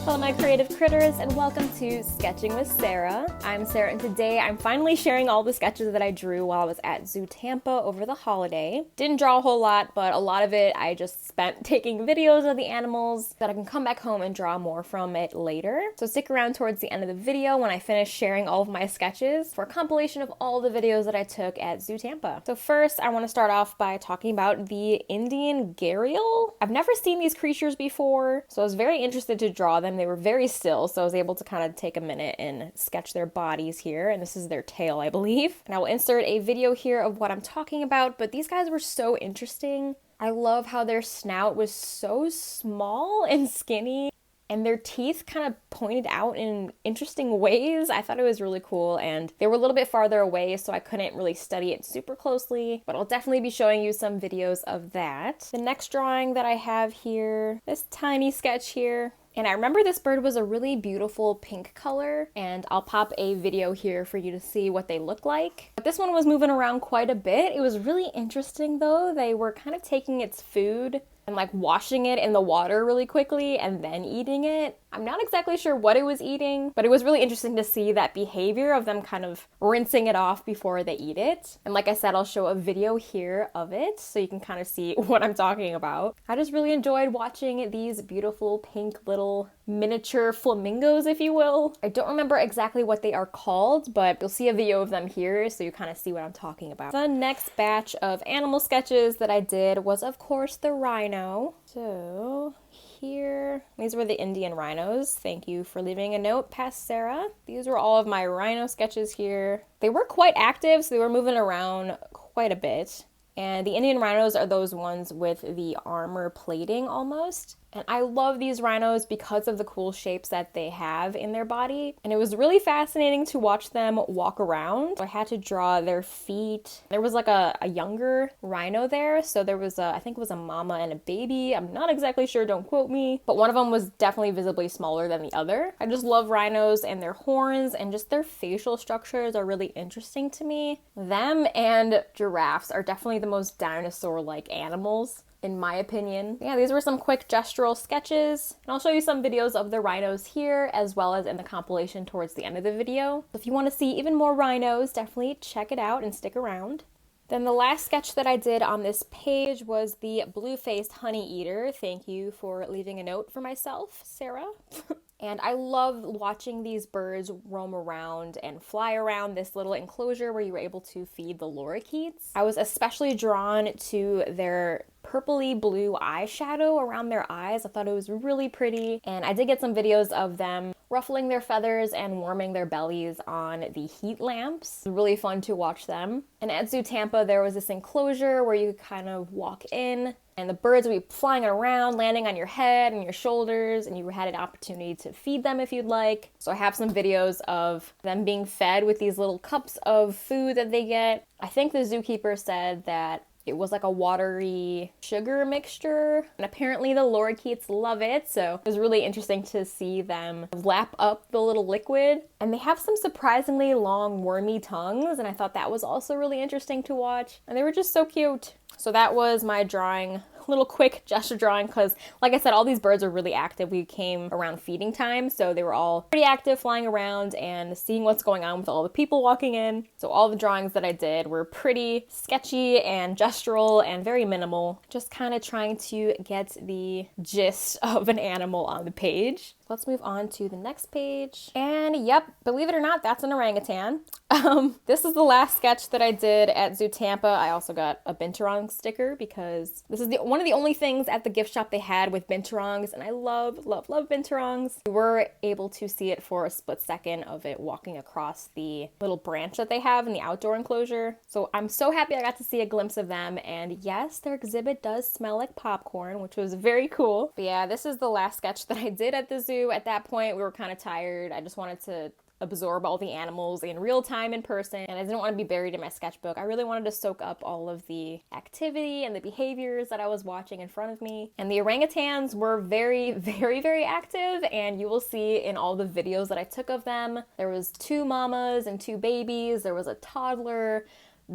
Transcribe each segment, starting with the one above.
Hello my creative critters and welcome to Sketching with Sarah. I'm Sarah and today I'm finally sharing all the sketches that I drew while I was at Zoo Tampa over the holiday. Didn't draw a whole lot, but a lot of it I just spent taking videos of the animals that I can come back home and draw more from it later. So stick around towards the end of the video when I finish sharing all of my sketches for a compilation of all the videos that I took at Zoo Tampa. So first I want to start off by talking about the Indian gharial. I've never seen these creatures before, so I was very interested to draw them. They were very still, so I was able to kind of take a minute and sketch their bodies here, and this is their tail, I believe. And I will insert a video here of what I'm talking about, but these guys were so interesting. I love how their snout was so small and skinny, and their teeth kind of pointed out in interesting ways. I thought it was really cool, and they were a little bit farther away, so I couldn't really study it super closely, but I'll definitely be showing you some videos of that. The next drawing that I have here, this tiny sketch here, and I remember this bird was a really beautiful pink color, and I'll pop a video here for you to see what they look like. But this one was moving around quite a bit. It was really interesting though. They were kind of taking its food and like washing it in the water really quickly and then eating it. I'm not exactly sure what it was eating, but it was really interesting to see that behavior of them kind of rinsing it off before they eat it. And like I said, I'll show a video here of it so you can kind of see what I'm talking about. I just really enjoyed watching these beautiful pink little miniature flamingos, if you will. I don't remember exactly what they are called, but you'll see a video of them here so you kind of see what I'm talking about. The next batch of animal sketches that I did was, of course, the rhino. So here, these were the Indian rhinos. Thank you for leaving a note, past Sarah. These were all of my rhino sketches here. They were quite active, so they were moving around quite a bit. And the Indian rhinos are those ones with the armor plating almost. And I love these rhinos because of the cool shapes that they have in their body. And it was really fascinating to watch them walk around. I had to draw their feet. There was like a younger rhino there. So there was I think it was a mama and a baby. I'm not exactly sure, don't quote me. But one of them was definitely visibly smaller than the other. I just love rhinos and their horns and just their facial structures are really interesting to me. Them and giraffes are definitely the most dinosaur-like animals, in my opinion. Yeah, these were some quick gestural sketches, and I'll show you some videos of the rhinos here as well as in the compilation towards the end of the video. If you want to see even more rhinos, definitely check it out and stick around. Then the last sketch that I did on this page was the blue-faced honey eater. Thank you for leaving a note for myself, Sarah. And I love watching these birds roam around and fly around this little enclosure where you were able to feed the lorikeets. I was especially drawn to their purpley blue eyeshadow around their eyes. I thought it was really pretty, and I did get some videos of them ruffling their feathers and warming their bellies on the heat lamps. It was really fun to watch them. And at Zoo Tampa, there was this enclosure where you could kind of walk in, and the birds would be flying around, landing on your head and your shoulders, and you had an opportunity to feed them if you'd like. So I have some videos of them being fed with these little cups of food that they get. I think the zookeeper said that it was like a watery sugar mixture, and apparently the lorikeets love it, so it was really interesting to see them lap up the little liquid. And they have some surprisingly long wormy tongues, and I thought that was also really interesting to watch, and they were just so cute. So that was my drawing, little quick gesture drawing, because like I said, all these birds are really active. We came around feeding time, so they were all pretty active, flying around and seeing what's going on with all the people walking in. So all the drawings that I did were pretty sketchy and gestural and very minimal, just kind of trying to get the gist of an animal on the page. Let's move on to the next page. And yep, believe it or not, that's an orangutan. This is the last sketch that I did at Zoo Tampa. I also got a binturong sticker because this is one of the only things at the gift shop they had with binturongs, and I love, love, love binturongs. We were able to see it for a split second of it walking across the little branch that they have in the outdoor enclosure. So I'm so happy I got to see a glimpse of them, and yes, their exhibit does smell like popcorn, which was very cool. But yeah, this is the last sketch that I did at the zoo. At that point, we were kind of tired. I just wanted to absorb all the animals in real time in person, and I didn't want to be buried in my sketchbook. I really wanted to soak up all of the activity and the behaviors that I was watching in front of me. And the orangutans were very, very, very active, and you will see in all the videos that I took of them. There was 2 mamas and 2 babies. There was a toddler.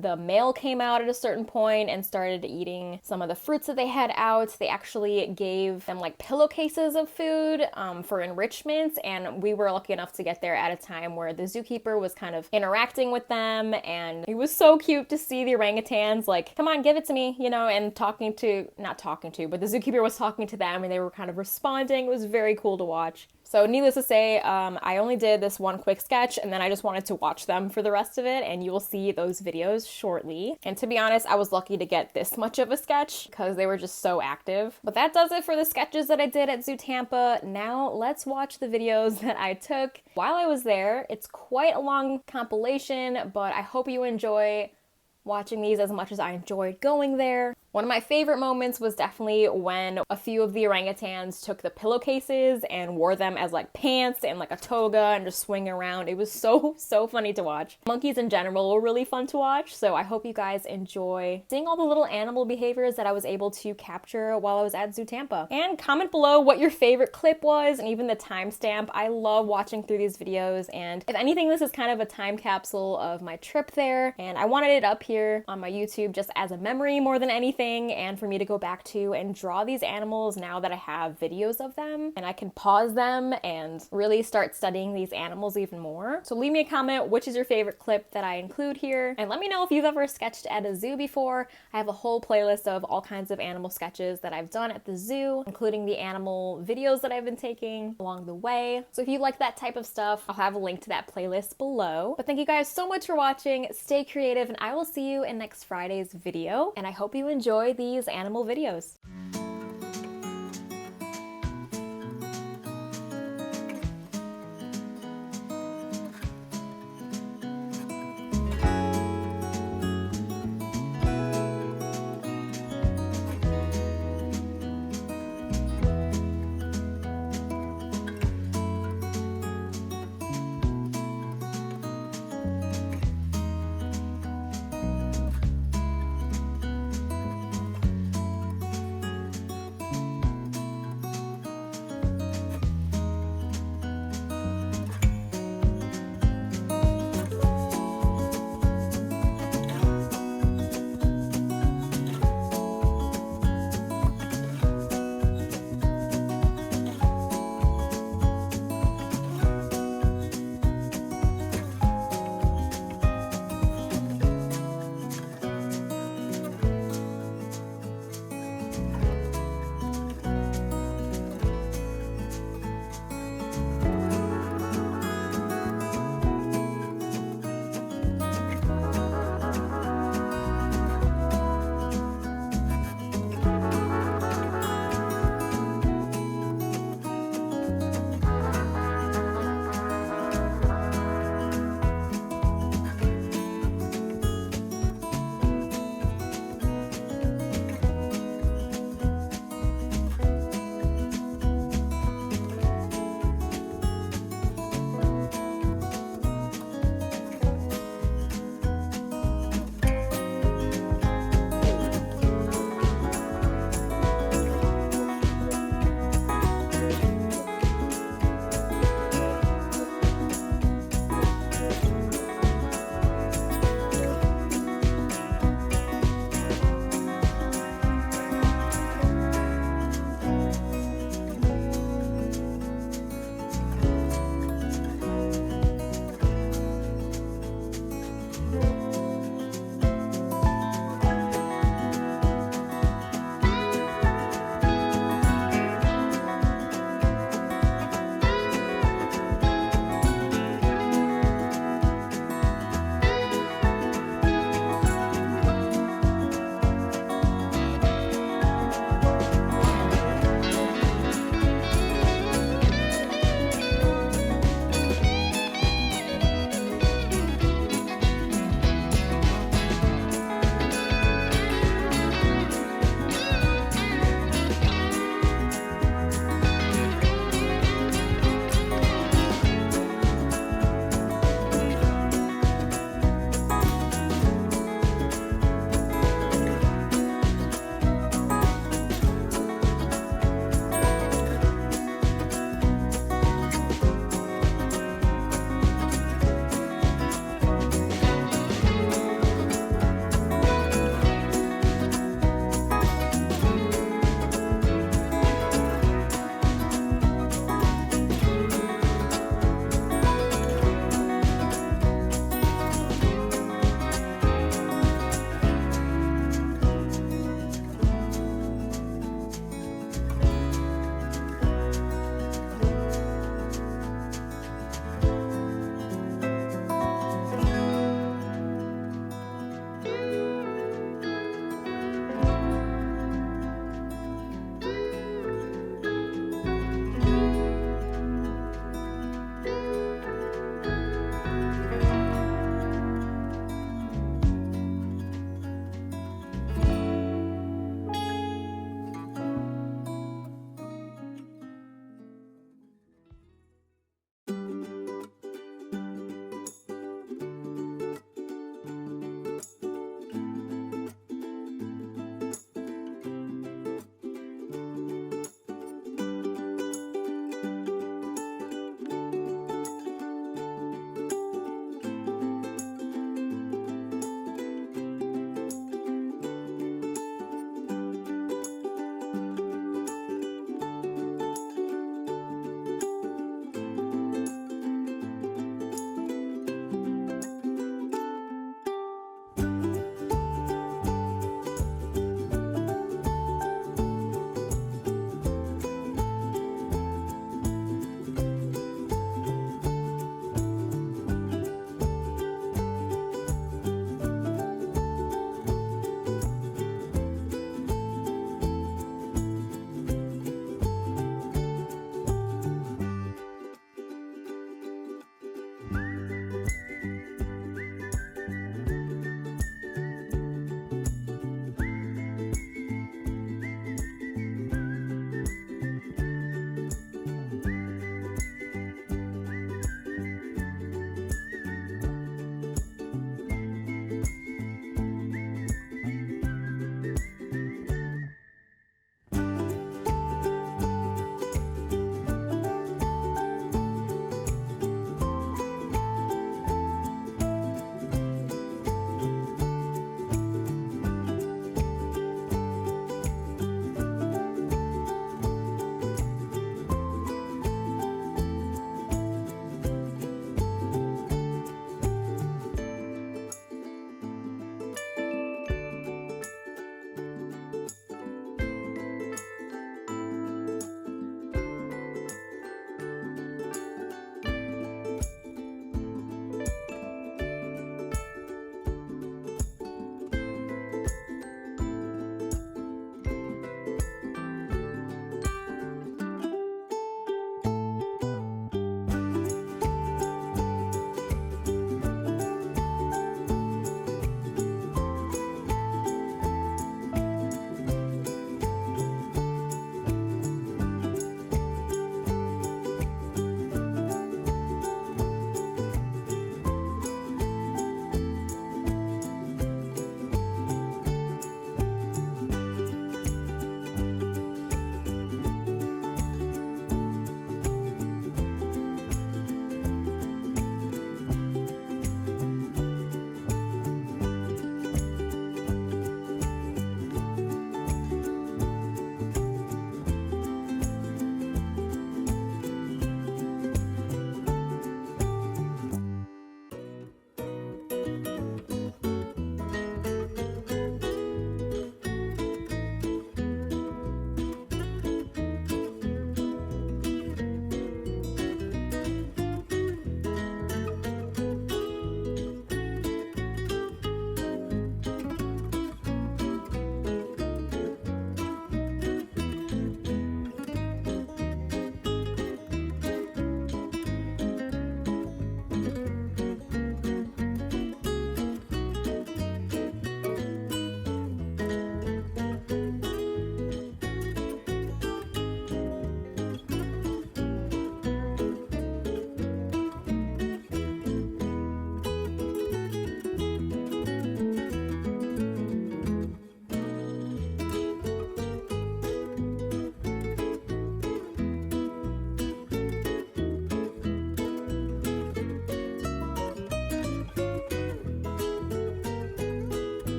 the male came out at a certain point and started eating some of the fruits that they had out. They actually gave them like pillowcases of food for enrichment, and we were lucky enough to get there at a time where the zookeeper was kind of interacting with them, and it was so cute to see the orangutans like, come on, give it to me, you know, and not talking to, but the zookeeper was talking to them and they were kind of responding. It was very cool to watch. So needless to say, I only did this one quick sketch and then I just wanted to watch them for the rest of it, and you will see those videos shortly. And to be honest, I was lucky to get this much of a sketch because they were just so active. But that does it for the sketches that I did at Zoo Tampa. Now let's watch the videos that I took while I was there. It's quite a long compilation, but I hope you enjoy watching these as much as I enjoyed going there. One of my favorite moments was definitely when a few of the orangutans took the pillowcases and wore them as like pants and like a toga and just swing around. It was so funny to watch. Monkeys in general were really fun to watch, so I hope you guys enjoy seeing all the little animal behaviors that I was able to capture while I was at Zoo Tampa. And comment below what your favorite clip was and even the timestamp. I love watching through these videos, and if anything, this is kind of a time capsule of my trip there, and I wanted it up here on my YouTube just as a memory more than anything, and for me to go back to and draw these animals now that I have videos of them and I can pause them and really start studying these animals even more. So leave me a comment, which is your favorite clip that I include here, and let me know if you've ever sketched at a zoo before. I have a whole playlist of all kinds of animal sketches that I've done at the zoo, including the animal videos that I've been taking along the way. So if you like that type of stuff, I'll have a link to that playlist below. But thank you guys so much for watching. Stay creative, and I will see you in next Friday's video, and I hope you enjoy these animal videos.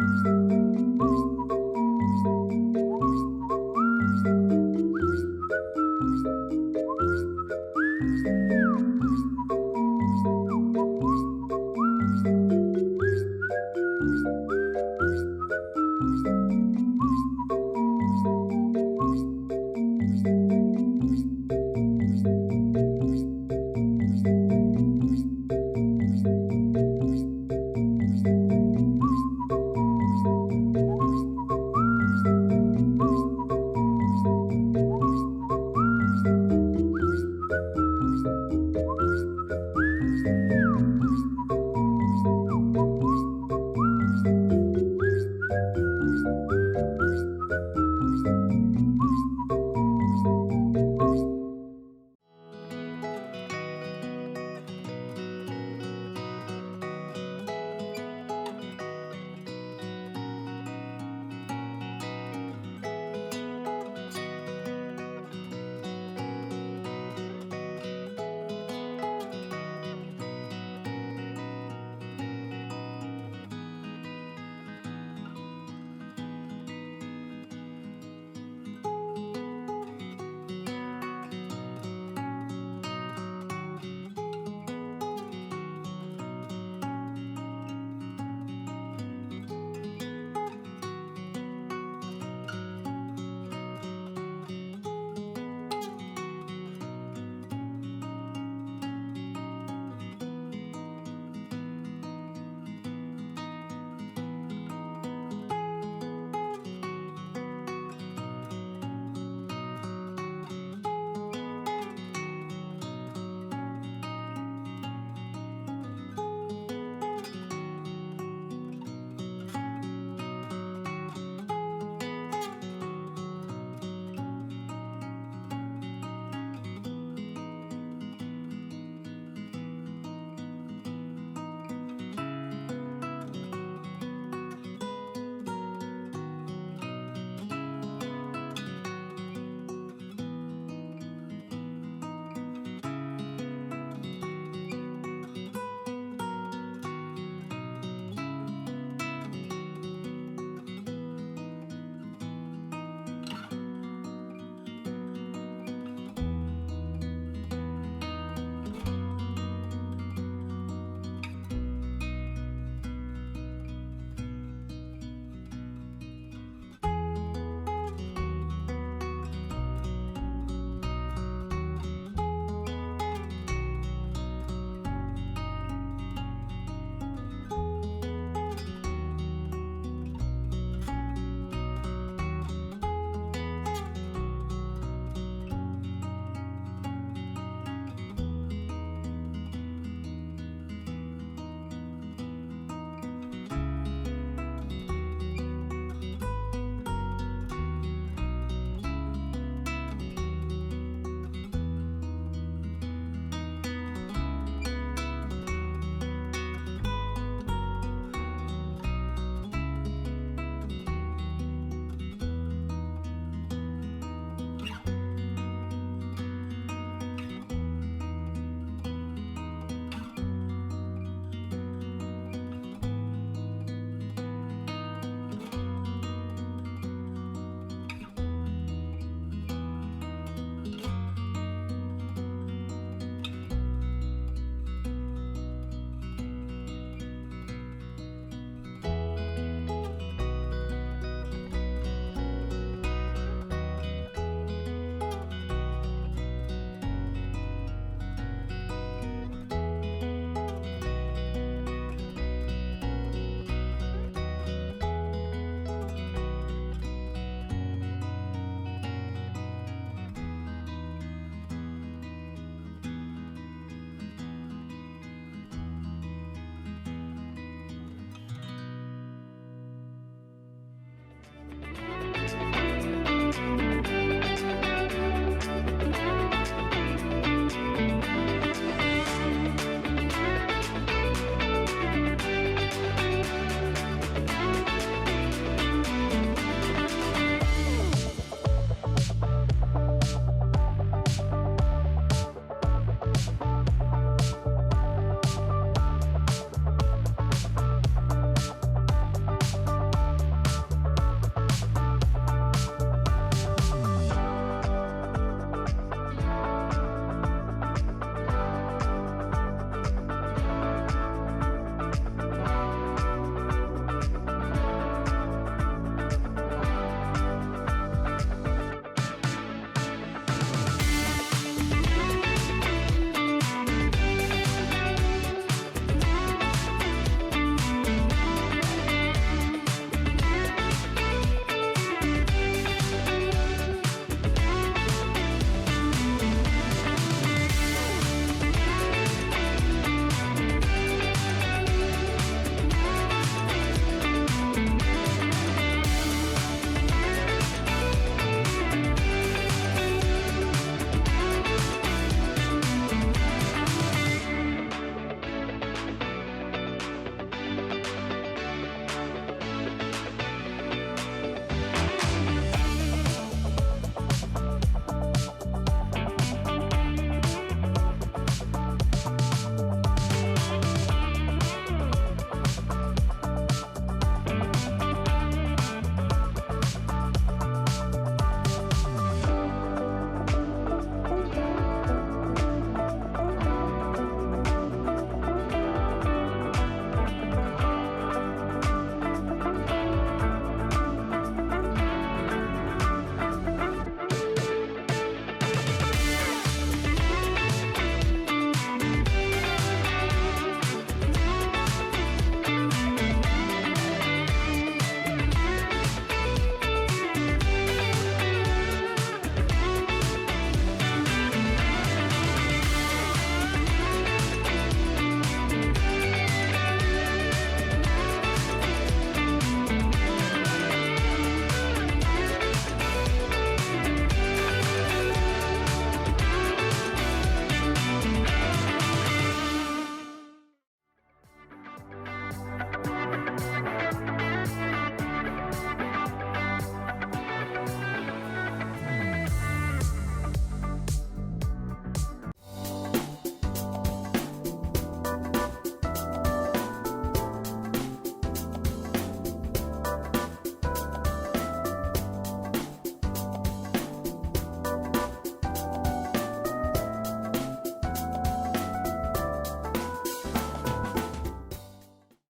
you.